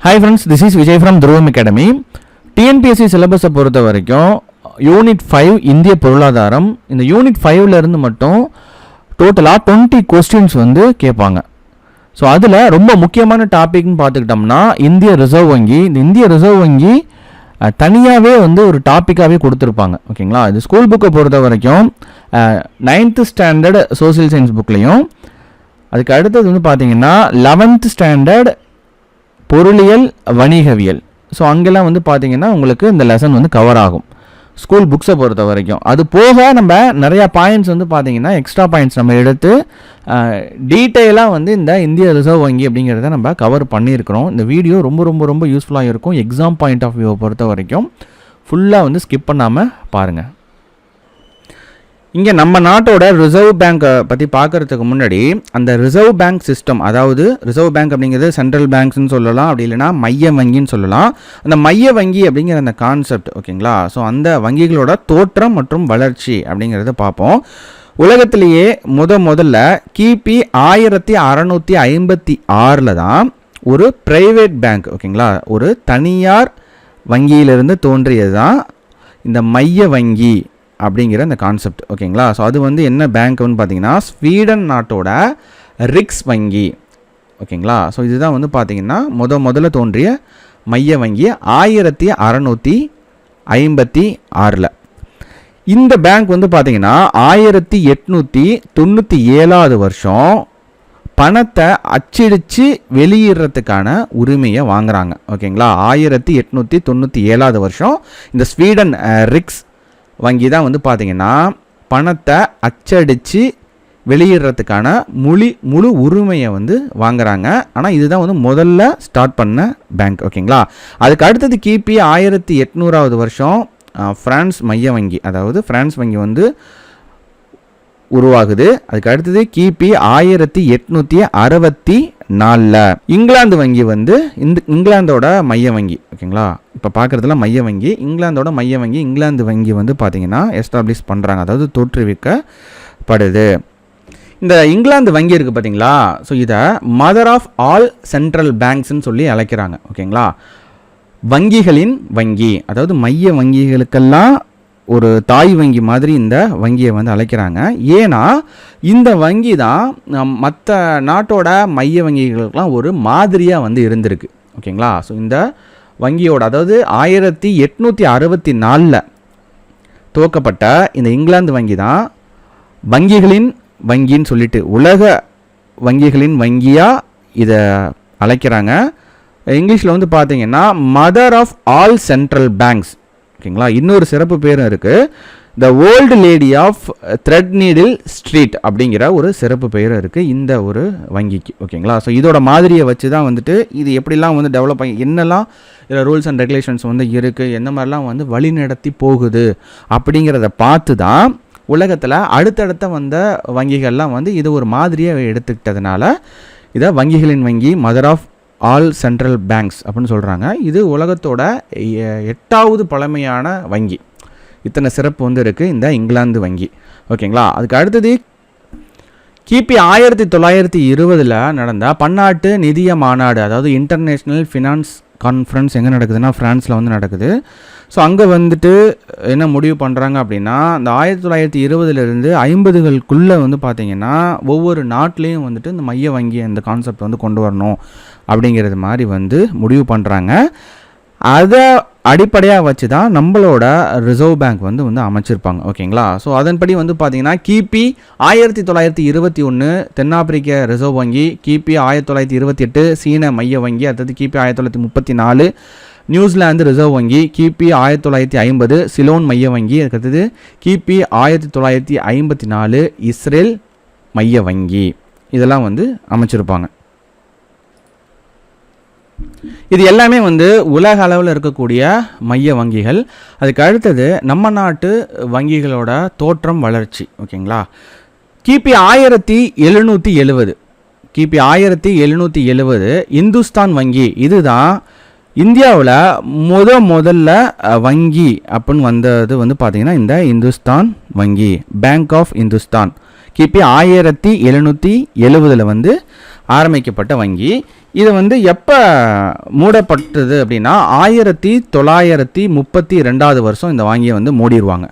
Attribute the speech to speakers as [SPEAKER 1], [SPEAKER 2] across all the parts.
[SPEAKER 1] Hi friends, this is Vijay from Dhruvam Academy. TNPSC syllabus பொறுத்த வரைக்கும் unit 5 இந்திய பொருளாதாரம். இந்த யூனிட் 5ல இருந்து மட்டும் டோட்டலாக 20 கொஸ்டின்ஸ் வந்து கேட்பாங்க. ஸோ அதில் ரொம்ப முக்கியமான டாபிக்னு பார்த்துக்கிட்டோம்னா இந்திய ரிசர்வ் வங்கி. இந்த இந்திய ரிசர்வ் வங்கி தனியாகவே வந்து ஒரு டாப்பிக்காகவே கொடுத்துருப்பாங்க. ஓகேங்களா, இது ஸ்கூல் புக்கை பொறுத்த வரைக்கும் 9th ஸ்டாண்டர்ட் சோசியல் சயின்ஸ் புக்லேயும், அதுக்கு அடுத்தது வந்து பார்த்தீங்கன்னா 11th ஸ்டாண்டர்ட் பொருளியல் வணிகவியல். ஸோ அங்கெல்லாம் வந்து பார்த்தீங்கன்னா உங்களுக்கு இந்த லெசன் வந்து கவர் ஆகும் ஸ்கூல் புக்ஸை பொறுத்த வரைக்கும். அது போக நம்ம நிறையா பாயிண்ட்ஸ் வந்து பார்த்தீங்கன்னா எக்ஸ்ட்ரா பாயிண்ட்ஸ் நம்ம எடுத்து டீட்டெயிலாக வந்து இந்த இந்திய ரிசர்வ் வங்கி அப்படிங்கிறத நம்ம கவர் பண்ணியிருக்கிறோம். இந்த வீடியோ ரொம்ப ரொம்ப ரொம்ப யூஸ்ஃபுல்லாக இருக்கும். எக்ஸாம் பாயிண்ட் ஆஃப் வியூவை பொறுத்த வரைக்கும் ஃபுல்லாக வந்து ஸ்கிப் பண்ணாமல் பாருங்கள். இங்கே நம்ம நாட்டோட ரிசர்வ் பேங்க்கை பற்றி பார்க்குறதுக்கு முன்னாடி அந்த ரிசர்வ் பேங்க் சிஸ்டம், அதாவது ரிசர்வ் பேங்க் அப்படிங்கிறது சென்ட்ரல் பேங்க்ஸ்ன்னு சொல்லலாம், அப்படி இல்லைனா மைய வங்கின்னு சொல்லலாம். அந்த மைய வங்கி அப்படிங்கிற அந்த கான்செப்ட், ஓகேங்களா, ஸோ அந்த வங்கிகளோட தோற்றம் மற்றும் வளர்ச்சி அப்படிங்கிறத பார்ப்போம். உலகத்திலேயே முதல்ல கிபி 1656 தான் ஒரு ப்ரைவேட் பேங்க், ஓகேங்களா, ஒரு தனியார் வங்கியிலிருந்து தோன்றியது தான் இந்த மைய வங்கி அப்படிங்கிற அந்த கான்செப்ட், ஓகேங்களா. ஸோ அது வந்து என்ன பேங்க்னு பார்த்தீங்கன்னா ஸ்வீடன் நாட்டோட ரிக்ஸ் வங்கி, ஓகேங்களா. ஸோ இதுதான் வந்து பார்த்தீங்கன்னா முதல்ல தோன்றிய மைய வங்கி 1656. இந்த பேங்க் வந்து பார்த்தீங்கன்னா 1897 வருஷம் பணத்தை அச்சிடிச்சு வெளியிடுறதுக்கான உரிமையை வாங்குறாங்க, ஓகேங்களா. 1897 வருஷம் இந்த ஸ்வீடன் ரிக்ஸ் வங்கி தான் வந்து பார்த்தீங்கன்னா பணத்தை அச்சடித்து வெளியிடுறதுக்கான முழு உரிமையை வந்து வாங்குறாங்க. ஆனால் இதுதான் வந்து முதல்ல ஸ்டார்ட் பண்ண பேங்க், ஓகேங்களா. அதுக்கு அடுத்தது கிபி 1800 வருஷம் ஃப்ரான்ஸ் மைய வங்கி, அதாவது ஃப்ரான்ஸ் வங்கி வந்து உருவாகுது. அதுக்கு அடுத்தது கிபி 1864 இங்கிலாந்து வங்கி வந்து இங்கிலாந்தோட மைய வங்கி, ஓகேங்களா. இப்போ பார்க்குறதுல மைய வங்கி, இங்கிலாந்தோட மைய வங்கி, இங்கிலாந்து வங்கி வந்து பார்த்தீங்கன்னா எஸ்டாப்ளிஷ் பண்ணுறாங்க, அதாவது தோற்றுவிக்கப்படுது. இந்த இங்கிலாந்து வங்கி இருக்குது பார்த்தீங்களா, ஸோ இதை மதர் ஆஃப் ஆல் சென்ட்ரல் பேங்க்ஸ்ன்னு சொல்லி அழைக்கிறாங்க, ஓகேங்களா. வங்கிகளின் வங்கி, அதாவது மைய வங்கிகளுக்கெல்லாம் ஒரு தாய் வங்கி மாதிரி இந்த வங்கியை வந்து அழைக்கிறாங்க. ஏன்னா இந்த வங்கி தான் மற்ற நாட்டோட மைய வங்கிகளுக்கெல்லாம் ஒரு மாதிரியாக வந்து இருந்திருக்கு, ஓகேங்களா. ஸோ இந்த வங்கியோட, அதாவது 1864 துவக்கப்பட்ட இந்த இங்கிலாந்து வங்கி தான் வங்கிகளின் வங்கின்னு சொல்லிட்டு உலக வங்கிகளின் வங்கியாக இதை அழைக்கிறாங்க. இங்கிலீஷில் வந்து பார்த்தீங்கன்னா mother of all central banks, ஓகேங்களா. இன்னொரு சிறப்பு பேரும் இருக்குது, the old lady of threadneedle street அப்படிங்கிற ஒரு சிறப்பு பெயரும் இருக்குது இந்த ஒரு வங்கிக்கு, ஓகேங்களா. ஸோ இதோட மாதிரியை வச்சு தான் வந்துட்டு இது எப்படிலாம் வந்து டெவலப் ஆகி என்னெல்லாம் இதில் ரூல்ஸ் அண்ட் ரெகுலேஷன்ஸ் வந்து இருக்குது, எந்த மாதிரிலாம் வந்து வழிநடத்தி போகுது அப்படிங்கிறத பார்த்து தான் உலகத்தில் அடுத்தடுத்த வந்த வங்கிகள்லாம் வந்து இது ஒரு மாதிரியை எடுத்துக்கிட்டதுனால இதை வங்கிகளின் வங்கி, mother of all central banks அப்படின்னு சொல்கிறாங்க. இது உலகத்தோட 8வது பழமையான வங்கி. இத்தனை சிறப்பு வந்து இருக்குது இந்த இங்கிலாந்து வங்கி, ஓகேங்களா. அதுக்கு அடுத்தது கிபி 1920 நடந்த பன்னாட்டு நிதிய மாநாடு, அதாவது இன்டர்நேஷ்னல் ஃபினான்ஸ் கான்ஃபரன்ஸ் எங்கே நடக்குதுன்னா ஃப்ரான்ஸில் வந்து நடக்குது. ஸோ அங்கே வந்துட்டு என்ன முடிவு பண்ணுறாங்க அப்படின்னா இந்த 1920 50களுக்குள்ளே வந்து பார்த்திங்கன்னா ஒவ்வொரு நாட்டிலையும் வந்துட்டு இந்த மைய வங்கி இந்த கான்செப்ட் வந்து கொண்டு வரணும் அப்படிங்கிறது மாதிரி வந்து முடிவு பண்ணுறாங்க. அதை அடிப்படையாக வச்சு தான் நம்மளோட ரிசர்வ் பேங்க் வந்து அமைச்சிருப்பாங்க, ஓகேங்களா. ஸோ அதன்படி வந்து பார்த்தீங்கன்னா கிபி 1921 தென்னாப்பிரிக்க ரிசர்வ் வங்கி, கிபி 1928 சீன மைய வங்கி, அடுத்தது கிபி 1934 நியூசிலாந்து ரிசர்வ் வங்கி, கிபி 1950 சிலோன் மைய வங்கி, அதுக்கடுத்தது கிபி 1954 இஸ்ரேல் மைய வங்கி, இதெல்லாம் வந்து அமைச்சிருப்பாங்க. இது எல்லாமே வந்து உலக அளவில் இருக்கக்கூடிய மைய வங்கிகள். அதுக்கு அடுத்தது நம்ம நாட்டு வங்கிகளோட தோற்றம் வளர்ச்சி, ஓகேங்களா. கிபி 1770 இந்துஸ்தான் வங்கி, இதுதான் இந்தியாவில் முதல்ல வங்கி அப்படின்னு வந்தது வந்து பார்த்தீங்கன்னா இந்த இந்துஸ்தான் வங்கி, பேங்க் ஆஃப் இந்துஸ்தான். கிபி 1770 வந்து ஆரம்பிக்கப்பட்ட வங்கி. இது வந்து எப்போ மூடப்பட்டது அப்படின்னா 1932 வருஷம் இந்த வங்கியை வந்து மூடிடுவாங்க.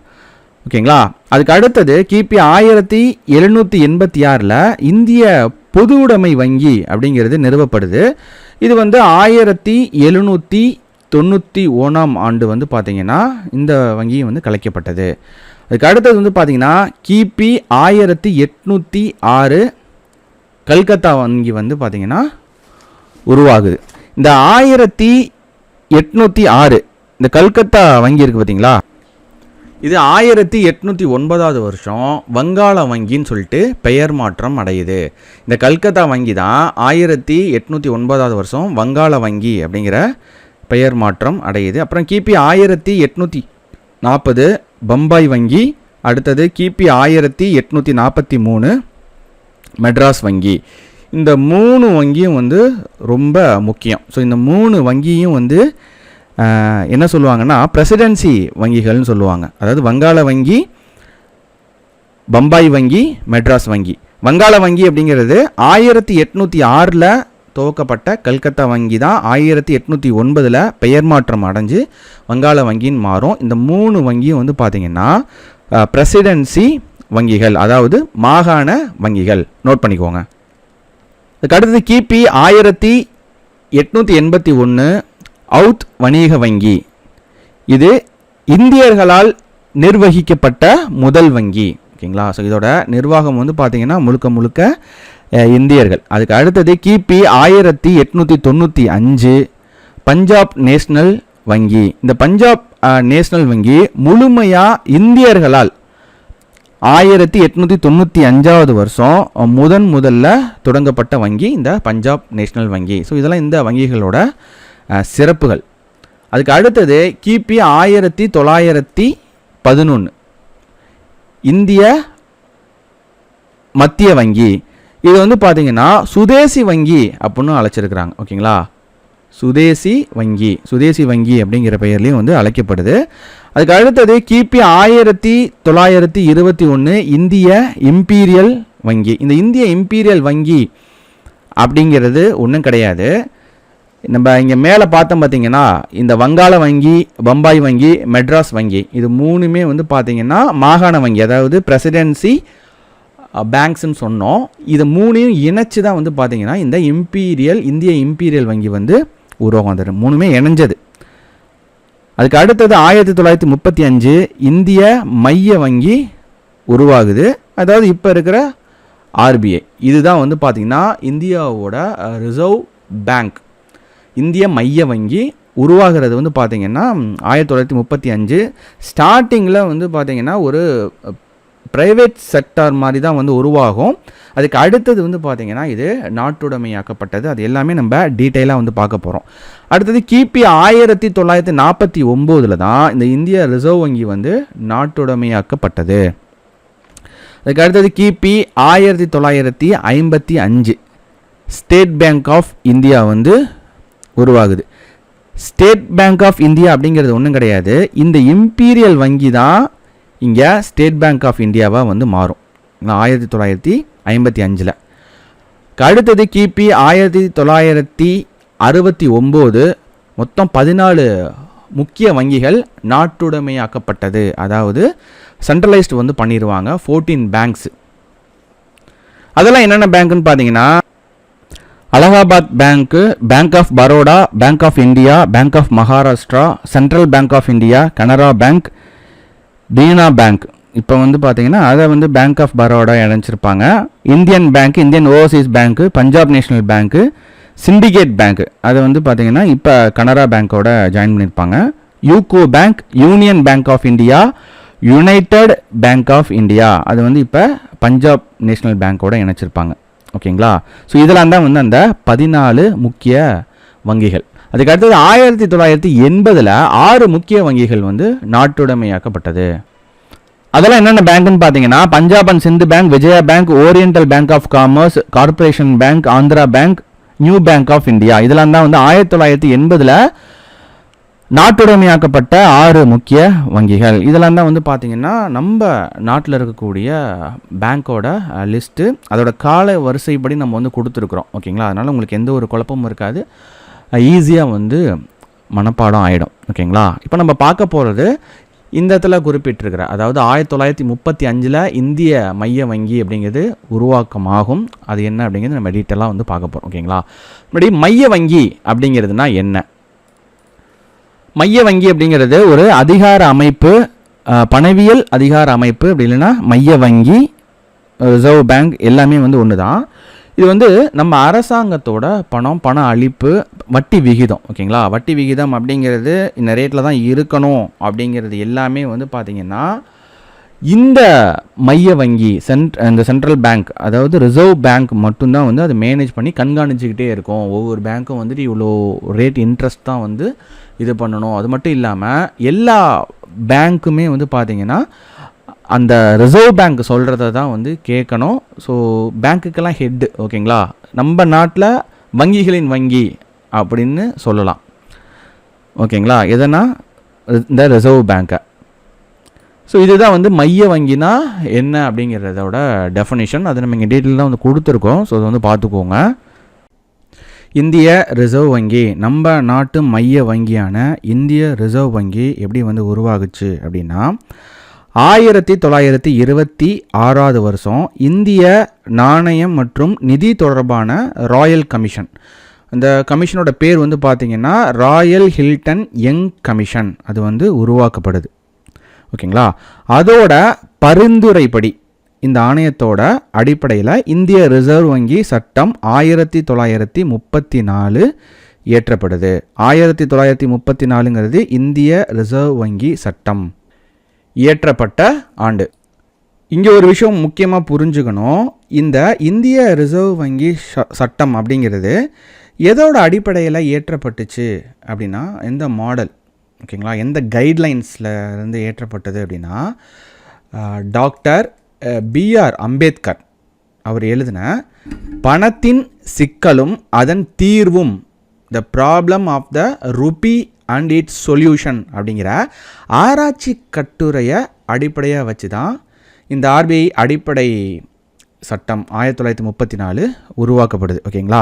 [SPEAKER 1] ஓகேங்களா. அதுக்கு அடுத்தது கிபி 1786 இந்திய பொதுவுடைமை வங்கி அப்படிங்கிறது நிறுவப்படுது. இது வந்து 1791 வந்து பார்த்திங்கன்னா இந்த வங்கி வந்து கலைக்கப்பட்டது. அதுக்கு அடுத்தது வந்து பார்த்திங்கன்னா கிபி 1806 கல்கத்தா வங்கி வந்து பார்த்திங்கன்னா உருவாகுது. இந்த 1806 இந்த கல்கத்தா வங்கி இருக்குது பார்த்தீங்களா, இது 1809 வருஷம் வங்காள வங்கின்னு சொல்லிட்டு பெயர் மாற்றம் அடையுது. இந்த கல்கத்தா வங்கி தான் 1809 வருஷம் வங்காள வங்கி அப்படிங்கிற பெயர் மாற்றம் அடையுது. அப்புறம் கிபி 1840 பம்பாய் வங்கி. அடுத்தது கிபி 1843 மெட்ராஸ் வங்கி. இந்த 3 வங்கியும் வந்து ரொம்ப முக்கியம். ஸோ இந்த 3 வங்கியும் வந்து என்ன சொல்லுவாங்கன்னா பிரசிடென்சி வங்கிகள்னு சொல்லுவாங்க. அதாவது வங்காள வங்கி, பம்பாய் வங்கி, மெட்ராஸ் வங்கி. வங்காள வங்கி அப்படிங்கிறது 1806 துவக்கப்பட்ட கல்கத்தா வங்கி தான் 1809 பெயர் மாற்றம் அடைஞ்சு வங்காள வங்கின்னு மாறும். இந்த 3 வங்கியும் வந்து பார்த்திங்கன்னா பிரசிடென்சி வங்கிகள், அதாவது மாகாண வங்கிகள். நோட் பண்ணிக்கோங்க. அதுக்கு அடுத்தது கிபி 1881 அவுத் வணிக வங்கி. இது இந்தியர்களால் நிர்வகிக்கப்பட்ட முதல் வங்கி. ஓகேங்களா. ஸோ இதோட நிர்வாகம் வந்து பார்த்திங்கன்னா முழுக்க இந்தியர்கள். அதுக்கு அடுத்தது கிபி 1895 பஞ்சாப் நேஷ்னல் வங்கி. இந்த பஞ்சாப் நேஷ்னல் வங்கி முழுமையாக இந்தியர்களால் 1895 வருஷம் முதல்ல தொடங்கப்பட்ட வங்கி இந்த பஞ்சாப் நேஷ்னல் வங்கி. ஸோ இதெல்லாம் இந்த வங்கிகளோட சிறப்புகள். அதுக்கு அடுத்தது கிபி 1911 இந்திய மத்திய வங்கி. இது வந்து பார்த்தீங்கன்னா சுதேசி வங்கி அப்படின்னு அழைச்சிருக்கிறாங்க. ஓகேங்களா. சுதேசி வங்கி அப்படிங்கிற பெயர்லையும் வந்து அழைக்கப்படுது. அதுக்கு அடுத்தது கிபி 1921 இந்திய இம்பீரியல் வங்கி. இந்த இந்திய இம்பீரியல் வங்கி அப்படிங்கிறது ஒன்றும் கிடையாது. நம்ம இங்கே மேலே பார்த்தோம் பார்த்தீங்கன்னா இந்த வங்காள வங்கி, பம்பாய் வங்கி, மெட்ராஸ் வங்கி, இது 3மே வந்து பார்த்தீங்கன்னா மாகாண வங்கி, அதாவது பிரசிடென்சி பேங்க்ஸ்ன்னு சொன்னோம். இது 3ஐயும் இணைச்சி தான் வந்து பார்த்தீங்கன்னா இந்த இந்திய இம்பீரியல் வங்கி வந்து உருவாகும். அந்த 3மே இணைஞ்சது. அதுக்கு அடுத்தது 1935 இந்திய மைய வங்கி உருவாகுது. அதாவது இப்போ இருக்கிற ஆர்பிஐ. இதுதான் வந்து பார்த்திங்கன்னா இந்தியாவோட ரிசர்வ் பேங்க். இந்திய மைய வங்கி உருவாகிறது வந்து பார்த்திங்கன்னா 1935. ஸ்டார்டிங்கில் வந்து பார்த்திங்கன்னா ஒரு ப்ரைவேட் செக்டார் மாதிரி தான் வந்து உருவாகும். அதுக்கு அடுத்தது வந்து பார்த்திங்கன்னா இது நாட்டுடைமையாக்கப்பட்டது. அது எல்லாமே நம்ம டீட்டெயிலாக வந்து பார்க்க போகிறோம். அடுத்தது கிபி 1949 தான் இந்த இந்திய ரிசர்வ் வங்கி வந்து நாட்டுடைமையாக்கப்பட்டது. அதுக்கு அடுத்தது கிபி 1955 ஸ்டேட் பேங்க் ஆஃப் இந்தியா வந்து உருவாகுது. ஸ்டேட் பேங்க் ஆஃப் இந்தியா அப்படிங்கிறது ஒன்றும் கிடையாது. இந்த இம்பீரியல் வங்கி தான் இங்கே ஸ்டேட் பேங்க் ஆஃப் இந்தியாவாக வந்து மாறும் 1955. அடுத்தது கிபி 1969 மொத்தம் 14 முக்கிய வங்கிகள் நாட்டுடைமையாக்கப்பட்டது. அதாவது சென்ட்ரலைஸ்டு வந்து பண்ணிடுவாங்க. 14 பேங்க்ஸ். அதெல்லாம் என்னென்ன பேங்க்னு பார்த்தீங்கன்னா Allahabad Bank, Bank of Baroda, Bank of India, Bank of Maharashtra, Central Bank of India, Canara Bank, Dena Bank. இப்போ வந்து பார்த்தீங்கன்னா அதை வந்து பேங்க் ஆஃப் பரோடா இணைச்சிருப்பாங்க. Indian Bank, Indian Overseas Bank, Punjab National Bank, Syndicate Bank அதை வந்து பார்த்தீங்கன்னா இப்போ கனரா பேங்க்கோட ஜாயின் பண்ணியிருப்பாங்க. UCO Bank, Union Bank of India, United Bank of India அது வந்து இப்போ பஞ்சாப் நேஷனல் பேங்க்கோட இணைச்சிருப்பாங்க. ஓகேங்களா. ஸோ இதெல்லாம் தான் வந்து அந்த 14 முக்கிய வங்கிகள். அதுக்கு அடுத்தது 1980 6 முக்கிய வங்கிகள் வந்து நாட்டுடைமையாக்கப்பட்டது. அதெல்லாம் என்னென்ன பேங்க்னு பார்த்தீங்கன்னா Punjab and Sind bank, Vijaya bank, oriental bank of commerce, corporation bank, Andhra bank, new bank of India. இதெல்லாம் தான் வந்து 1980 நாட்டுடைமையாக்கப்பட்ட 6 முக்கிய வங்கிகள். இதெல்லாம் தான் வந்து பார்த்திங்கன்னா நம்ம நாட்டில் இருக்கக்கூடிய பேங்க்கோட லிஸ்ட்டு, அதோட கால வரிசைப்படி நம்ம வந்து கொடுத்துருக்குறோம். ஓகேங்களா? அதனால் உங்களுக்கு எந்த ஒரு குழப்பமும் இருக்காது, ஈஸியாக வந்து மனப்பாடம் ஆகிடும். ஓகேங்களா? இப்போ நம்ம பார்க்க போகிறது இந்த இடத்துல குறிப்பிட்டிருக்கிற, அதாவது 1935 இந்திய மைய வங்கி அப்படிங்கிறது உருவாக்கமாகும். அது என்ன அப்படிங்கிறது நம்ம டீட்டெயிலாக வந்து பார்க்க போகிறோம். ஓகேங்களா? முன்னாடி மைய வங்கி அப்படிங்கிறதுனா என்ன? மைய வங்கி அப்படிங்கிறது ஒரு அதிகார அமைப்பு, பணவியல் அதிகார அமைப்பு. அப்படி இல்லைன்னா மைய வங்கி, ரிசர்வ் பேங்க் எல்லாமே வந்து ஒன்று தான். இது வந்து நம்ம அரசாங்கத்தோட பண அளிப்பு வட்டி விகிதம். ஓகேங்களா? வட்டி விகிதம் அப்படிங்கிறது இந்த ரேட்டில் தான் இருக்கணும் அப்படிங்கிறது எல்லாமே வந்து பார்த்திங்கன்னா இந்த மைய வங்கி இந்த சென்ட்ரல் பேங்க், அதாவது ரிசர்வ் பேங்க் மட்டும்தான் வந்து அதை மேனேஜ் பண்ணி கண்காணிச்சிக்கிட்டே இருக்கும். ஒவ்வொரு பேங்க்கும் வந்துட்டு இவ்வளோ ரேட் இன்ட்ரெஸ்ட் தான் வந்து இது பண்ணணும். அது மட்டும் இல்லாமல் எல்லா பேங்க்குமே வந்து பார்த்திங்கன்னா அந்த ரிசர்வ் பேங்க் சொல்கிறத தான் வந்து கேட்கணும். ஸோ பேங்க்குக்கெல்லாம் ஹெட்டு. ஓகேங்களா? நம்ம நாட்டில் வங்கிகளின் வங்கி அப்படின்னு சொல்லலாம். ஓகேங்களா? எதனா இந்த ரிசர்வ் பேங்க்கை. ஸோ இதுதான் வந்து மைய வங்கினா என்ன அப்படிங்கிறதோட டெஃபினிஷன். அது நம்ம இங்கே டீட்டெயிலாக வந்து கொடுத்துருக்கோம். ஸோ அதை வந்து பார்த்துக்கோங்க. இந்திய ரிசர்வ் வங்கி, நம்ம நாட்டு மைய வங்கியான இந்திய ரிசர்வ் வங்கி எப்படி வந்து உருவாகுச்சு அப்படின்னா 1926 வருஷம் இந்திய நாணயம் மற்றும் நிதி தொடர்பான ராயல் கமிஷன், அந்த கமிஷனோட பேர் வந்து பார்த்திங்கன்னா ராயல் ஹில்டன் யங் கமிஷன், அது வந்து உருவாக்கப்படுது. ஓகேங்களா? அதோட பரிந்துரைப்படி இந்த ஆணையத்தோட அடிப்படையில் இந்திய ரிசர்வ் வங்கி சட்டம் 1934 இயற்றப்படுது. 1934ங்கிறது இந்திய ரிசர்வ் வங்கி சட்டம் இயற்றப்பட்ட ஆண்டு. இங்கே ஒரு விஷயம் முக்கியமாக புரிஞ்சுக்கணும். இந்த இந்திய ரிசர்வ் வங்கி சட்டம் அப்படிங்கிறது எதோட அடிப்படையில் இயற்றப்பட்டுச்சு அப்படின்னா, எந்த மாடல், ஓகேங்களா, எந்த கைட்லைன்ஸில் இருந்து ஏற்றப்பட்டது அப்படின்னா, டாக்டர் பிஆர் அம்பேத்கர் அவர் எழுதின பணத்தின் சிக்கலும் அதன் தீர்வும், the problem of the rupee and its solution அப்படிங்கிற ஆராய்ச்சி கட்டுரையை அடிப்படையாக வச்சு தான் இந்த ஆர்பிஐ அடிப்படை சட்டம் 1934 உருவாக்கப்படுது. ஓகேங்களா?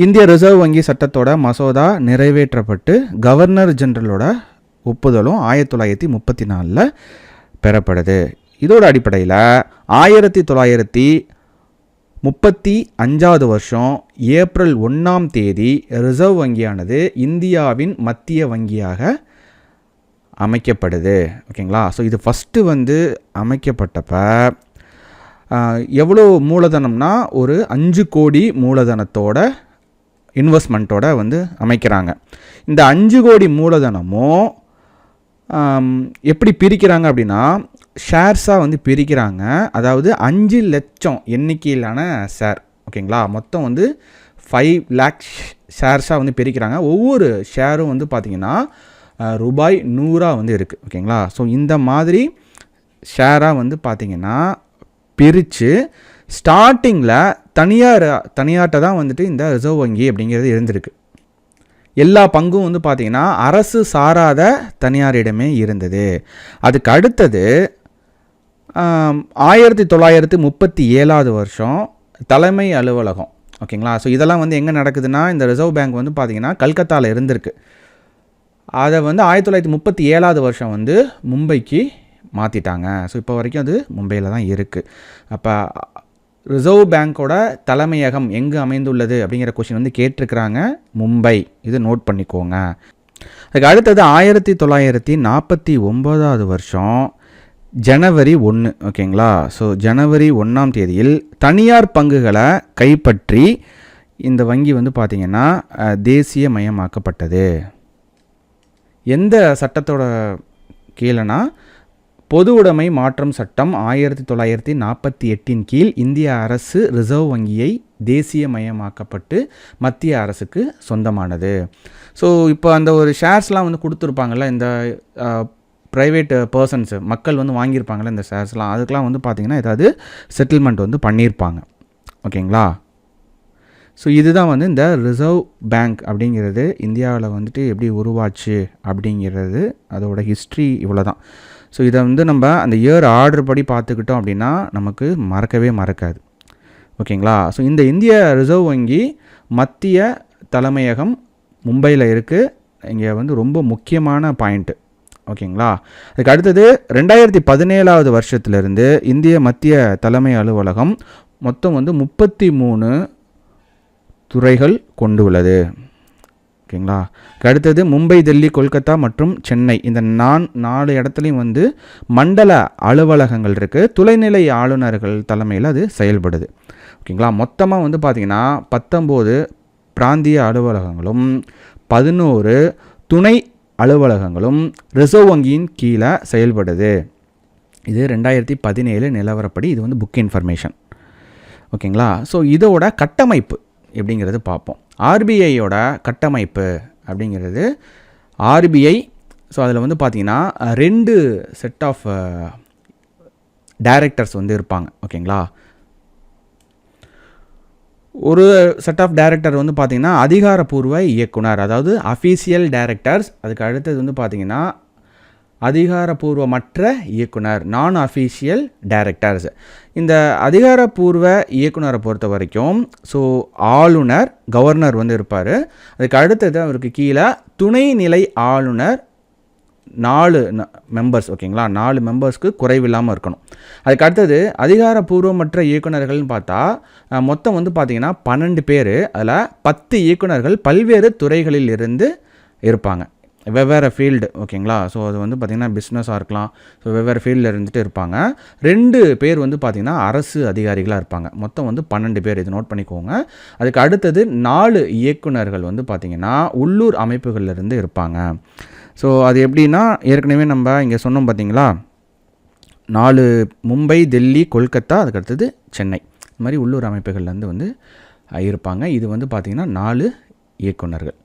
[SPEAKER 1] இந்திய ரிசர்வ் வங்கி சட்டத்தோட மசோதா நிறைவேற்றப்பட்டு கவர்னர் ஜெனரலோட ஒப்புதலும் 1934 பெறப்படுது. இதோட அடிப்படையில் 1935 வருஷம் ஏப்ரல் 1ஆம் தேதி ரிசர்வ் வங்கியானது இந்தியாவின் மத்திய வங்கியாக அமைக்கப்படுது. ஓகேங்களா? ஸோ இது ஃபஸ்ட்டு வந்து அமைக்கப்பட்டப்ப எவ்வளோ மூலதனம்னா ஒரு 5 கோடி மூலதனத்தோட இன்வெஸ்ட்மெண்ட்டோட வந்து அமைக்கிறாங்க. இந்த 5 கோடி மூலதனமும் எப்படி பிரிக்கிறாங்க அப்படின்னா ஷேர்ஸாக வந்து பிரிக்கிறாங்க. அதாவது 5 லட்சம் எண்ணிக்கையிலான ஷேர். ஓகேங்களா? மொத்தம் வந்து 5 லேக் ஷேர்ஸாக வந்து பிரிக்கிறாங்க. ஒவ்வொரு ஷேரும் வந்து பார்த்திங்கன்னா ரூபாய் 100 வந்து இருக்குது. ஓகேங்களா? ஸோ இந்த மாதிரி ஷேராக வந்து பார்த்திங்கன்னா பிரித்து ஸ்டார்டிங்கில் தனியார்கிட்ட தான் வந்துட்டு இந்த ரிசர்வ் வங்கி அப்படிங்கிறது இருந்திருக்கு. எல்லா பங்கும் வந்து பார்த்திங்கன்னா அரசு சாராத தனியாரிடமே இருந்தது. அதுக்கு அடுத்தது 1937 வருஷம் தலைமை அலுவலகம். ஓகேங்களா? ஸோ இதெல்லாம் வந்து எங்கே நடக்குதுன்னா, இந்த ரிசர்வ் பேங்க் வந்து பார்த்திங்கன்னா கல்கத்தாவில் இருந்திருக்கு. அதை வந்து 1937 வருஷம் வந்து மும்பைக்கு மாற்றிட்டாங்க. ஸோ இப்போ வரைக்கும் அது மும்பையில் தான் இருக்குது. அப்போ ரிசர்வ் பேங்க்கோட தலைமையகம் எங்கே அமைந்துள்ளது அப்படிங்கிற கொஷின் வந்து கேட்டிருக்கிறாங்க. மும்பை. இது நோட் பண்ணிக்கோங்க. அதுக்கு அடுத்தது 1949 வருஷம் ஜனவரி 1. ஓகேங்களா? ஸோ ஜனவரி 1ஆம் தேதியில் தனியார் பங்குகளை கைப்பற்றி இந்த வங்கி வந்து பார்த்திங்கன்னா தேசியமயமாக்கப்பட்டது. எந்த சட்டத்தோட கீழேனா, பொது உடைமை மாற்றம் சட்டம் 1948 கீழ் இந்திய அரசு ரிசர்வ் வங்கியை தேசியமயமாக்கப்பட்டு மத்திய அரசுக்கு சொந்தமானது. ஸோ இப்போ அந்த ஒரு ஷேர்ஸ்லாம் வந்து கொடுத்துருப்பாங்கள்ல, இந்த ப்ரைவேட் பர்சன்ஸு மக்கள் வந்து வாங்கியிருப்பாங்கள்ல இந்த ஷேர்ஸ்லாம், அதுக்கெலாம் வந்து பார்த்திங்கன்னா ஏதாவது செட்டில்மெண்ட் வந்து பண்ணியிருப்பாங்க. ஓகேங்களா? ஸோ இதுதான் வந்து இந்த ரிசர்வ் பேங்க் அப்படிங்கிறது இந்தியாவில் வந்துட்டு எப்படி உருவாச்சு அப்படிங்கிறது அதோட ஹிஸ்ட்ரி இவ்வளோ தான். ஸோ இதை வந்து நம்ம அந்த இயர் ஆர்டர் படி பார்த்துக்கிட்டோம் அப்படின்னா நமக்கு மறக்கவே மறக்காது. ஓகேங்களா? ஸோ இந்த இந்திய ரிசர்வ் வங்கி மத்திய தலைமையகம் மும்பையில் இருக்குது. இங்கே வந்து ரொம்ப முக்கியமான பாயிண்ட்டு. ஓகேங்களா? அதுக்கு அடுத்தது 2017 வருஷத்துலேருந்து இந்திய மத்திய தலைமை அலுவலகம் மொத்தம் வந்து 33 துறைகள் கொண்டு உள்ளது. ஓகேங்களா? அடுத்தது மும்பை, டெல்லி, கொல்கத்தா மற்றும் சென்னை இந்த 4 இடத்துலையும் வந்து மண்டல அலுவலகங்கள் இருக்குது. துணைநிலை ஆளுநர்கள் தலைமையில் அது செயல்படுது. ஓகேங்களா? மொத்தமாக வந்து பார்த்திங்கன்னா 19 பிராந்திய அலுவலகங்களும் 11 துணை அலுவலகங்களும் ரிசர்வ் வங்கியின் கீழே செயல்படுது. இது 2017 நிலவரப்படி. இது வந்து புக் இன்ஃபர்மேஷன். ஓகேங்களா? ஸோ இதோட கட்டமைப்பு எப்படிங்கிறது பார்ப்போம். ஆர்பிஐயோட கட்டமைப்பு அப்படிங்கிறது ஆர்பிஐ. ஸோ அதில் வந்து பார்த்திங்கன்னா 2 செட் ஆஃப் டைரக்டர்ஸ் வந்து இருப்பாங்க. ஓகேங்களா? ஒரு செட் ஆஃப் டைரக்டர் வந்து பார்த்திங்கன்னா அதிகாரப்பூர்வ இயக்குனர், அதாவது அஃபீஷியல் டைரக்டர்ஸ். அதுக்கு அடுத்தது வந்து பார்த்திங்கன்னா அதிகாரப்பூர்வமற்ற இயக்குனர், நான் அஃபீஷியல் டைரக்டர்ஸ். இந்த அதிகாரப்பூர்வ இயக்குனரை பொறுத்த வரைக்கும் ஸோ ஆளுநர், கவர்னர் வந்து இருப்பார். அதுக்கு அடுத்தது அவருக்கு கீழே துணைநிலை ஆளுநர் 4 மெம்பர்ஸ். ஓகேங்களா? 4 மெம்பர்ஸ்க்கு குறைவில்லாமல் இருக்கணும். அதுக்கு அடுத்தது அதிகாரப்பூர்வமற்ற இயக்குநர்கள்னு பார்த்தா மொத்தம் வந்து பார்த்திங்கன்னா 12 பேர். அதில் 10 இயக்குநர்கள் பல்வேறு துறைகளில் இருந்து இருப்பாங்க, வெவ்வேறு ஃபீல்டு. ஓகேங்களா? ஸோ அது வந்து பார்த்திங்கன்னா பிஸ்னஸாக இருக்கலாம். ஸோ வெவ்வேறு ஃபீல்டில் இருந்துட்டு இருப்பாங்க. 2 பேர் வந்து பார்த்திங்கன்னா அரசு அதிகாரிகளாக இருப்பாங்க. மொத்தம் வந்து 12 பேர். இது நோட் பண்ணிக்கோங்க. அதுக்கு அடுத்தது 4 இயக்குநர்கள் வந்து பார்த்திங்கன்னா உள்ளூர் அமைப்புகளிலிருந்து இருப்பாங்க. ஸோ அது எப்படின்னா ஏற்கனவே நம்ம இங்கே சொன்னோம் பார்த்திங்களா, 4 மும்பை, டெல்லி, கொல்கத்தா, அதுக்கடுத்தது சென்னை, இந்த மாதிரி உள்ளூர் அமைப்புகள்லேருந்து வந்து இருப்பாங்க. இது வந்து பார்த்திங்கன்னா 4 இயக்குநர்கள்.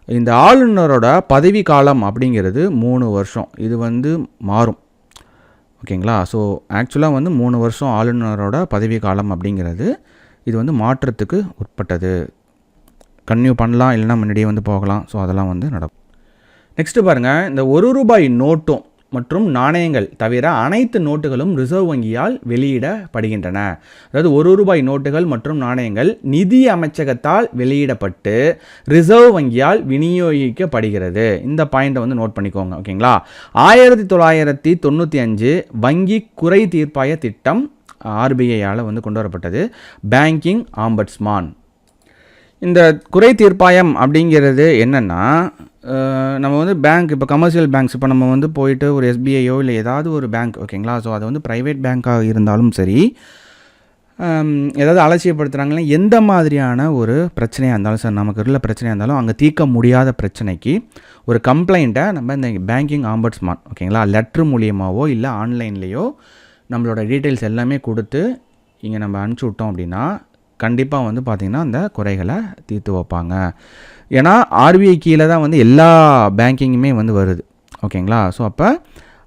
[SPEAKER 1] இந்த ஆளுநரோட பதவி காலம் அப்படிங்கிறது 3 வருஷம். இது வந்து மாறும். ஓகேங்களா? ஸோ ஆக்சுவலாக வந்து 3 வருஷம் ஆளுநரோட பதவி காலம் அப்படிங்கிறது இது வந்து மாற்றத்துக்கு உட்பட்டது. கன்டினியூ பண்ணலாம், இல்லைனா முன்னாடியே வந்து போகலாம். ஸோ அதெல்லாம் வந்து நடக்கும். நெக்ஸ்ட்டு பாருங்கள், இந்த ₹1 நோட்டும் மற்றும் நாணயங்கள் தவிர அனைத்து நோட்டுகளும் ரிசர்வ் வங்கியால் வெளியிடப்படுகின்றன. அதாவது ₹1 நோட்டுகள் மற்றும் நாணயங்கள் நிதி அமைச்சகத்தால் வெளியிடப்பட்டு ரிசர்வ் வங்கியால் விநியோகிக்கப்படுகிறது. இந்த பாயிண்ட்டை வந்து நோட் பண்ணிக்கோங்க. ஓகேங்களா? 1995 வங்கி குறை தீர்ப்பாய திட்டம் ஆர்பிஐயால் வந்து கொண்டு வரப்பட்டது. பேங்கிங் ஆம்பட்ஸ்மான். இந்த குறை தீர்ப்பாயம் அப்படிங்கிறது என்னென்னா, நம்ம வந்து பேங்க், இப்போ கமர்ஷியல் பேங்க்ஸ், இப்போ நம்ம வந்து போயிட்டு ஒரு எஸ்பிஐயோ இல்லை ஏதாவது ஒரு பேங்க், ஓகேங்களா? ஸோ அது வந்து ப்ரைவேட் பேங்க்காக இருந்தாலும் சரி, ஏதாவது அலட்சியப்படுத்துகிறாங்களே, எந்த மாதிரியான ஒரு பிரச்சனையாக இருந்தாலும் சார், நமக்கு உள்ள பிரச்சனையாக இருந்தாலும் அங்கே தீர்க்க முடியாத பிரச்சனைக்கு ஒரு கம்ப்ளைண்ட்டை நம்ம இந்த பேங்கிங் ஆம்பட்ஸ்மான், ஓகேங்களா, லெட்ரு மூலியமாகவோ இல்லை ஆன்லைன்லேயோ நம்மளோட டீட்டெயில்ஸ் எல்லாமே கொடுத்து இங்கே நம்ம அனுப்பிச்சி விட்டோம் அப்படின்னா கண்டிப்பாக வந்து பார்த்திங்கன்னா அந்த குறைகளை தீர்த்து வைப்பாங்க. ஏன்னா ஆர்பிஐ கீழே தான் வந்து எல்லா பேங்கிங்குமே வந்து வருது. ஓகேங்களா? ஸோ அப்போ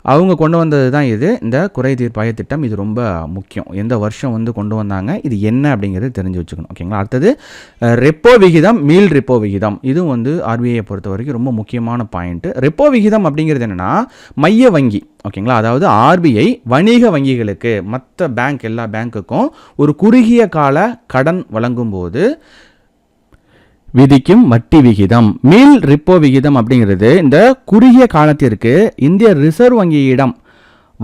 [SPEAKER 1] அவங்க கொண்டு வந்தது தான் இது, இந்த குறை தீர்ப்பாய திட்டம். இது ரொம்ப முக்கியம். எந்த வருஷம் வந்து கொண்டு வந்தாங்க, இது என்ன அப்படிங்கிறது தெரிஞ்சு வச்சுக்கணும். ஓகேங்களா? அடுத்தது ரெப்போ விகிதம், மீள் ரெப்போ விகிதம். இதுவும் வந்து ஆர்பிஐயை பொறுத்த வரைக்கும் ரொம்ப முக்கியமான பாயிண்ட்டு. ரெப்போ விகிதம் அப்படிங்கிறது என்னென்னா மைய வங்கி. ஓகேங்களா? அதாவது ஆர்பிஐ வணிக வங்கிகளுக்கு, மற்ற பேங்க், எல்லா பேங்க்குக்கும் ஒரு குறுகிய கால கடன் வழங்கும் போது விதிக்கும் வட்டி விகிதம். மீள் ரிப்போ விகிதம் அப்படிங்கிறது இந்த குறுகிய காலத்திற்கு இந்திய ரிசர்வ் வங்கியிடம்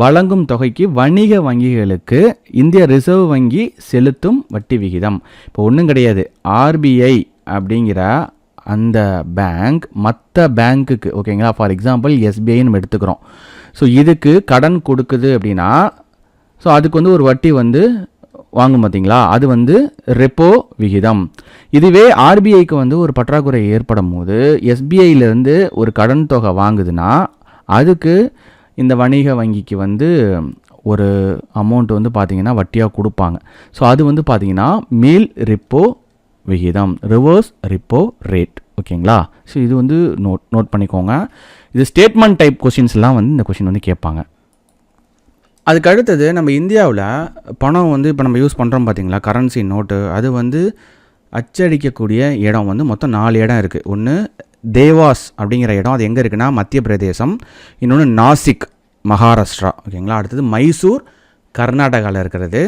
[SPEAKER 1] வழங்கும் தொகைக்கு வணிக வங்கிகளுக்கு இந்திய ரிசர்வ் வங்கி செலுத்தும் வட்டி விகிதம். இப்போ ஒன்றும் கிடையாது, ஆர்பிஐ அப்படிங்கிற அந்த பேங்க் மற்ற பேங்க்குக்கு, ஓகேங்களா, ஃபார் எக்ஸாம்பிள் எஸ்பிஐன்னு நம்ம எடுத்துக்கிறோம். ஸோ இதுக்கு கடன் கொடுக்குது அப்படின்னா ஸோ அதுக்கு வந்து ஒரு வட்டி வந்து வாங்கும் பார்த்தீங்களா, அது வந்து ரெப்போ விகிதம். இதுவே ஆர்பிஐக்கு வந்து ஒரு பற்றாக்குறை ஏற்படும் போது எஸ்பிஐயிலேருந்து ஒரு கடன் தொகை வாங்குதுன்னா அதுக்கு இந்த வணிக வங்கிக்கு வந்து ஒரு அமௌண்ட் வந்து பார்த்திங்கன்னா வட்டியாக கொடுப்பாங்க. ஸோ அது வந்து பார்த்திங்கன்னா மீள் ரிப்போ விகிதம், ரிவர்ஸ் ரிப்போ ரேட். ஓகேங்களா? ஸோ இது வந்து நோட் பண்ணிக்கோங்க. இது ஸ்டேட்மெண்ட் டைப் கொஷின்ஸ்லாம் வந்து இந்த கொஷின் வந்து கேட்பாங்க. அதுக்கு அடுத்தது நம்ம இந்தியாவில் பணம் வந்து இப்போ நம்ம யூஸ் பண்ணுறோம் பார்த்தீங்களா, கரன்சி நோட்டு, அது வந்து அச்சடிக்கக்கூடிய இடம் வந்து மொத்தம் 4 இடம் இருக்குது. ஒன்று தேவாஸ் அப்படிங்கிற இடம், அது எங்கே இருக்குன்னா மத்திய பிரதேசம். இன்னொன்று நாசிக் மகாராஷ்டிரா, ஓகேங்களா. அடுத்தது மைசூர் கர்நாடகாவில் இருக்கிறது.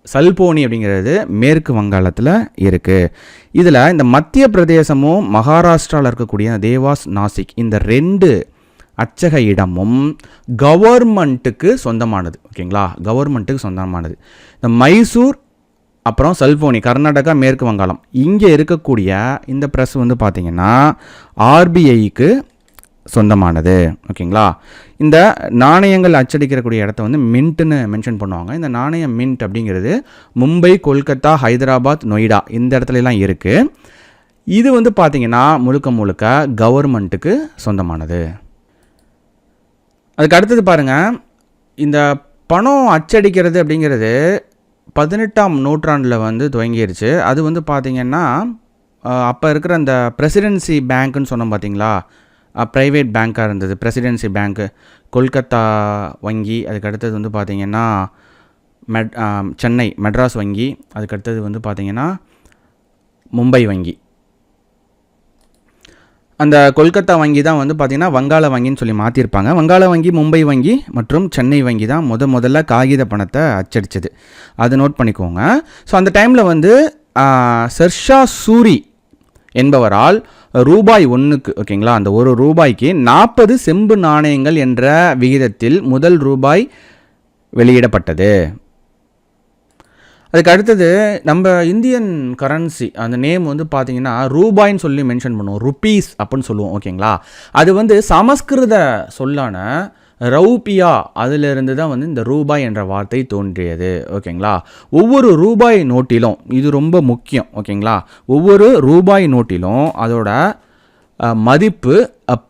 [SPEAKER 1] சல்போனி அப்படிங்கிறது மேற்கு வங்காளத்தில் இருக்குது. இதில் இந்த மத்திய பிரதேசமும் மகாராஷ்டிராவில் இருக்கக்கூடிய தேவாஸ் நாசிக் இந்த 2 அச்சக இடமும் கவர்மெண்ட்டுக்கு சொந்தமானது, ஓகேங்களா. கவர்மெண்ட்டுக்கு சொந்தமானது. இந்த மைசூர் அப்புறம் சல்போனி கர்நாடகா மேற்கு வங்காளம் இங்கே இருக்கக்கூடிய இந்த ப்ரெஸ் வந்து பார்த்திங்கன்னா ஆர்பிஐக்கு சொந்தமானது, ஓகேங்களா. இந்த நாணயங்கள் அச்சடிக்கிறக்கூடிய இடத்த வந்து மின்ட்டுன்னு மென்ஷன் பண்ணுவாங்க. இந்த நாணயம் மின்ட் அப்படிங்கிறது மும்பை, கொல்கத்தா, ஹைதராபாத், நொய்டா இந்த இடத்துலலாம் இருக்குது. இது வந்து பார்த்திங்கன்னா முழுக்க முழுக்க கவர்மெண்ட்டுக்கு சொந்தமானது. அதுக்கு அடுத்தது பாருங்கள், இந்த பணம் அச்சடிக்கிறது அப்படிங்கிறது 18ஆம் நூற்றாண்டில் வந்து துவங்கிருச்சு. அது வந்து பார்த்திங்கன்னா அப்போ இருக்கிற அந்த பிரசிடென்சி பேங்க்குன்னு சொன்னோம் பார்த்தீங்களா, ப்ரைவேட் பேங்க்காக இருந்தது பிரசிடென்சி பேங்க்கு. கொல்கத்தா வங்கி, அதுக்கு அடுத்தது வந்து பார்த்திங்கன்னா சென்னை மெட்ராஸ் வங்கி, அதுக்கடுத்தது வந்து பார்த்திங்கன்னா மும்பை வங்கி. அந்த கொல்கத்தா வங்கி தான் வந்து பார்த்திங்கன்னா வங்காள வங்கின்னு சொல்லி மாற்றிருப்பாங்க. வங்காள வங்கி, மும்பை வங்கி மற்றும் சென்னை வங்கி தான் முதல்ல காகித பணத்தை அச்சடிச்சது. அதை நோட் பண்ணிக்கோங்க. ஸோ அந்த டைமில் வந்து ஷெர்ஷா சூரி என்பவரால் ரூபாய் 1க்கு, ஓகேங்களா, அந்த ஒரு ரூபாய்க்கு 40 செம்பு நாணயங்கள் என்ற விகிதத்தில் முதல் ரூபாய் வெளியிடப்பட்டது. அதுக்கு அடுத்தது நம்ம இந்தியன் கரன்சி அந்த நேம் வந்து பார்த்தீங்கன்னா ரூபாய்ன்னு சொல்லி மென்ஷன் பண்ணுவோம், ருப்பீஸ் அப்படின்னு சொல்லுவோம், ஓகேங்களா. அது வந்து சமஸ்கிருத சொல்லான ரௌபியா, அதிலிருந்து தான் வந்து இந்த ரூபாய் என்ற வார்த்தை தோன்றியது, ஓகேங்களா. ஒவ்வொரு ரூபாய் நோட்டிலும் இது ரொம்ப முக்கியம், ஓகேங்களா. ஒவ்வொரு ரூபாய் நோட்டிலும் அதோட மதிப்பு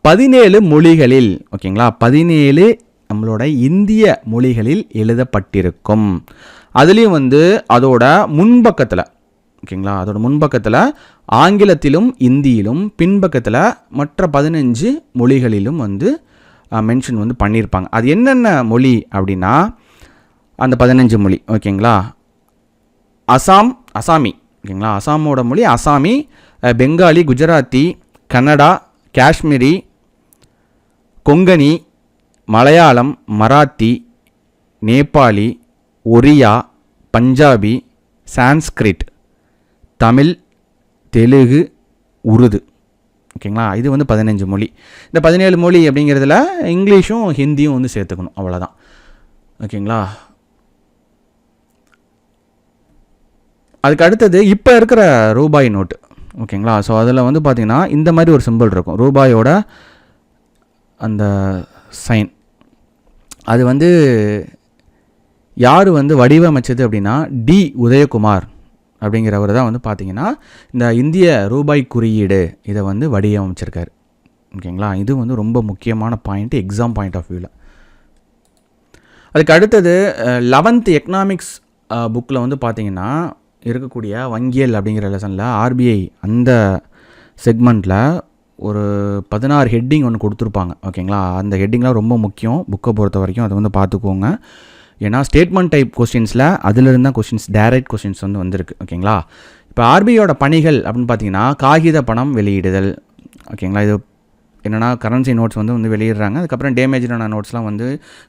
[SPEAKER 1] 17 மொழிகளில், ஓகேங்களா, 17 நம்மளோட இந்திய மொழிகளில் எழுதப்பட்டிருக்கும். அதுலேயும் வந்து அதோட முன்பக்கத்தில், ஓகேங்களா, அதோட முன்பக்கத்தில் ஆங்கிலத்திலும் இந்தியிலும், பின்பக்கத்தில் மற்ற 15 மொழிகளிலும் வந்து மென்ஷன் வந்து பண்ணியிருப்பாங்க. அது என்னென்ன மொழி அப்படின்னா அந்த 15 மொழி, ஓகேங்களா. அசாமி, ஓகேங்களா, அசாமோட மொழி அசாமி, பெங்காலி, குஜராத்தி, கன்னடா, காஷ்மீரி, கொங்கணி, மலையாளம், மராத்தி, நேபாளி, ஒரியா, பஞ்சாபி, சான்ஸ்கிரிட், தமிழ், தெலுங்கு, உருது, ஓகேங்களா. இது வந்து 15 மொழி. இந்த 17 மொழி அப்படிங்கிறதுல இங்கிலீஷும் ஹிந்தியும் வந்து சேர்த்துக்கணும், அவ்வளோதான், ஓகேங்களா. அதுக்கு அடுத்தது இப்போ இருக்கிற ரூபாய் நோட்டு, ஓகேங்களா. ஸோ அதில் வந்து பார்த்திங்கன்னா இந்த மாதிரி ஒரு சிம்பிள் இருக்கும், ரூபாயோட அந்த சைன். அது வந்து யார் வந்து வடிவமைச்சது அப்படின்னா டி உதயகுமார் அப்படிங்கிறவர் தான் வந்து பார்த்திங்கன்னா இந்த இந்திய ரூபாய் குறியீடு இதை வந்து வடிவமைச்சிருக்காரு, ஓகேங்களா. இது வந்து ரொம்ப முக்கியமான பாயிண்ட் எக்ஸாம் பாயிண்ட் ஆஃப் வியூவில். அதுக்கு அடுத்தது 11th எக்கனாமிக்ஸ் புக்கில் வந்து பார்த்திங்கன்னா இருக்கக்கூடிய வங்கியல் அப்படிங்கிற லெசனில் ஆர்பிஐ அந்த செக்மெண்ட்டில் ஒரு 16 ஹெட்டிங் ஒன்று கொடுத்துருப்பாங்க, ஓகேங்களா. அந்த ஹெட்டிங்லாம் ரொம்ப முக்கியம் புக்கை பொறுத்த வரைக்கும், அதை வந்து பார்த்துக்கோங்க. ஏன்னா ஸ்டேட்மெண்ட் டைப் கொஸ்டின்ஸில் அதிலிருந்து தான் கொஸ்டின்ஸ், டைரக்ட் கொஸ்டின்ஸ் வந்து வந்திருக்கு, ஓகேங்களா. இப்போ ஆர்பிஐயோட பணிகள் அப்படின்னு பார்த்தீங்கன்னா காகித பணம் வெளியிடுதல், ஓகேங்களா. இது என்னென்னா கரன்சி நோட்ஸ் வந்து வெளியிடுறாங்க, அதுக்கப்புறம் டேமேஜான நோட்ஸ்லாம் வந்து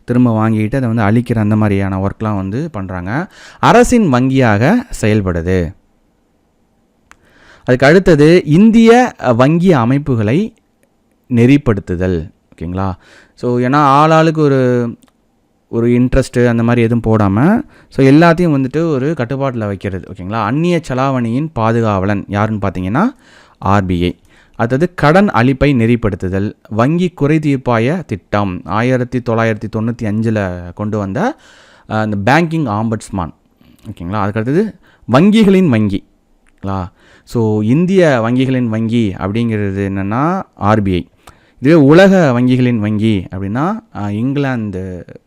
[SPEAKER 1] திரும்ப வாங்கிட்டு அதை வந்து அழிக்கிற அந்த மாதிரியான ஒர்க்லாம் வந்து பண்ணுறாங்க. அரசின் வங்கியாக செயல்படுது. அதுக்கு அடுத்தது இந்திய வங்கி அமைப்புகளை நெறிப்படுத்துதல், ஓகேங்களா. ஸோ ஏன்னா ஆளாளுக்கு ஒரு இன்ட்ரெஸ்ட்டு அந்த மாதிரி எதுவும் போடாமல் ஸோ எல்லாத்தையும் வந்துட்டு ஒரு கட்டுப்பாட்டில் வைக்கிறது, ஓகேங்களா. அந்நிய செலாவணியின் பாதுகாவலன் யாருன்னு பார்த்தீங்கன்னா ஆர்பிஐ. அதாவது கடன் அளிப்பை நெறிப்படுத்துதல், வங்கி குறை தீர்ப்பாய திட்டம் 1995 கொண்டு வந்த அந்த பேங்கிங் ஆம்பட்ஸ்மான், ஓகேங்களா. அதுக்கடுத்தது வங்கிகளின் வங்கிங்களா. ஸோ இந்திய வங்கிகளின் வங்கி அப்படிங்கிறது என்னென்னா ஆர்பிஐ. இதுவே உலக வங்கிகளின் வங்கி அப்படின்னா இங்கிலாந்து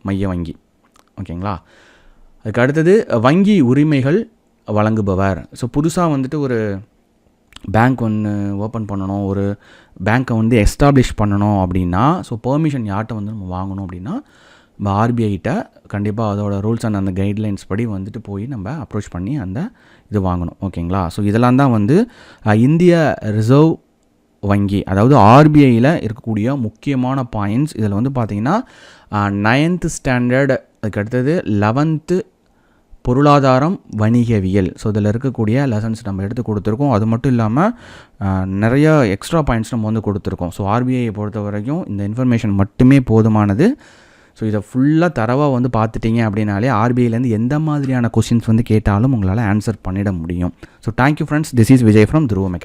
[SPEAKER 1] மைய வங்கி, ஓகேங்களா. அதுக்கு அடுத்தது வங்கி உரிமைகள் வழங்குபவர். ஸோ புதுசாக வந்துட்டு ஒரு பேங்க் ஒன்று ஓப்பன் பண்ணணும், ஒரு பேங்க்கை வந்து எஸ்டாப்ளிஷ் பண்ணணும் அப்படின்னா ஸோ பெர்மிஷன் யார்கிட்ட வந்து நம்ம வாங்கணும் அப்படின்னா ஆர்பிஐட்ட கண்டிப்பாக அதோட ரூல்ஸ் அண்ட் அந்த கைட்லைன்ஸ் படி வந்துட்டு போய் நம்ம அப்ரோச் பண்ணி அந்த இது வாங்கணும். ஓகேங்களா? ஸோ இதெல்லாம் தான் வந்து இந்திய ரிசர்வ் வங்கி, அதாவது ஆர்பிஐயில் இருக்கக்கூடிய முக்கியமான பாயிண்ட்ஸ். இதில் வந்து பார்த்திங்கன்னா 9th ஸ்டாண்டர்ட், அதுக்கு அடுத்தது 11th பொருளாதாரம் வணிகவியல். ஸோ இதில் இருக்கக்கூடிய லெசன்ஸ் நம்ம எடுத்து கொடுத்துருக்கோம். அது மட்டும் இல்லாமல் நிறைய எக்ஸ்ட்ரா பாயிண்ட்ஸ் நம்ம வந்து கொடுத்துருக்கோம். ஸோ ஆர்பிஐயை பொறுத்த வரைக்கும் இந்த இன்ஃபர்மேஷன் மட்டுமே போதுமானது. ஸோ இதை ஃபுல்லாக தரவாக வந்து பார்த்துட்டிங்க அப்படின்னாலே ஆர்பிஐலேருந்து எந்த மாதிரியான கொஸ்டின்ஸ் வந்து கேட்டாலும் உங்களால் ஆன்சர் பண்ணிட முடியும். So thank you friends, this is Vijay from துருவ மெக்கானிக்கல்.